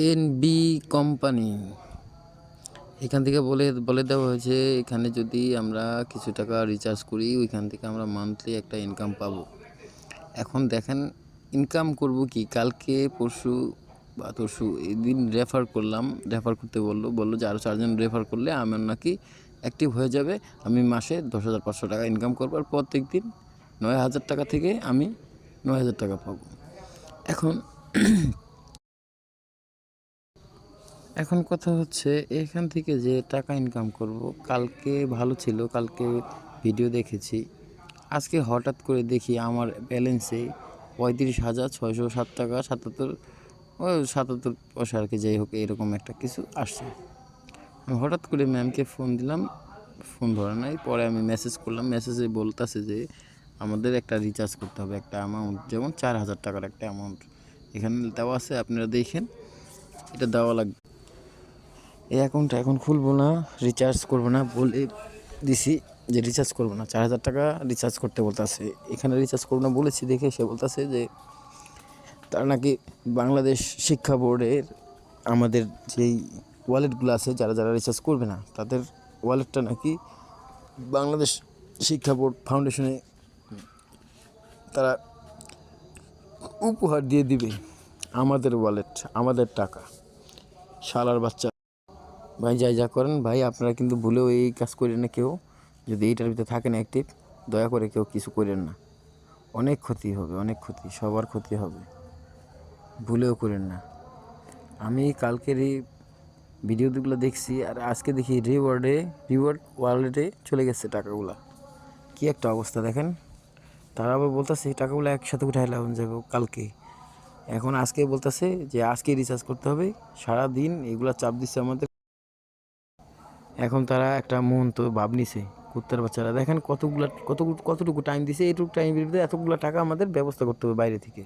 NB company এখান থেকে বলে বলে দেওয়া হয়েছে, এখানে যদি আমরা কিছু টাকা রিচার্জ করি ওইখান থেকে আমরা মান্থলি একটা ইনকাম পাবো। এখন দেখেন ইনকাম করব কি, কালকে পরশু বা তরশু এদিন রেফার করতে বললো যে আরও 4 জন রেফার করলে আমার নাকি অ্যাক্টিভ হয়ে যাবে, আমি মাসে 10,500 টাকা ইনকাম করবো, আর প্রত্যেক দিন 9,000 টাকা থেকে আমি 9,000 টাকা পাবো। এখন এখন কথা হচ্ছে এখান থেকে যে টাকা ইনকাম করব, কালকে ভালো ছিল, কালকে ভিডিও দেখেছি, আজকে হঠাৎ করে দেখি আমার ব্যালেন্সে 35,607 টাকা 77 পয়সা আর কি, যাই হোক এরকম একটা কিছু আসছে। আমি হঠাৎ করে ম্যামকে ফোন দিলাম, ফোন ধরে নাই, পরে আমি মেসেজ করলাম, মেসেজে বলতেছে যে আমাদের একটা রিচার্জ করতে হবে, একটা অ্যামাউন্ট, যেমন 4,000 টাকার একটা অ্যামাউন্ট এখানে দেওয়া আছে, আপনারা দেখেন এটা দেওয়া লাগবে। এই অ্যাকাউন্টটা এখন খুলবো না, রিচার্জ করবো না বলে দিছি যে রিচার্জ করবো না, 4,000 টাকা রিচার্জ করতে বলতেছে। এখানে রিচার্জ করবো না বলেছি দেখে সে বলতেছে যে তার নাকি বাংলাদেশ শিক্ষা বোর্ডের আমাদের যেই ওয়ালেটগুলো আছে, যারা যারা রিচার্জ করবে না তাদের ওয়ালেটটা নাকি বাংলাদেশ শিক্ষা বোর্ড ফাউন্ডেশনে তারা উপহার দিয়ে দিবে, আমাদের ওয়ালেট আমাদের টাকা। শালার বাচ্চা ভাই, যাই যা করেন ভাই, আপনারা কিন্তু ভুলেও এই কাজ করেন না কেউ, যদি এইটার ভিতরে থাকেন অ্যাক্টিভ, দয়া করে কেউ কিছু করেন না, অনেক ক্ষতি হবে, অনেক ক্ষতি, সবার ক্ষতি হবে, ভুলেও করেন না। আমি কালকের এই ভিডিওগুলো দেখছি, আর আজকে দেখি রিওয়ার্ড ওয়ালেটে চলে গেছে টাকাগুলা, কি একটা অবস্থা দেখেন। তারা আবার বলতেছে এই টাকাগুলো একসাথে উঠাই লাগানো যাবে কালকে, এখন আজকে বলতেছে যে আজকে রিচার্জ করতে হবে, সারাদিন এগুলা চাপ দিচ্ছে আমাদের। এখন তারা একটা মন তো ভাব নিছে, কুত্তার বাচ্চারা দেখেন কতটুকু টাইম দিছে, এইটুকু টাইমের ভিতরে এতগুলো টাকা আমাদের ব্যবস্থা করতে হবে বাইরে থেকে।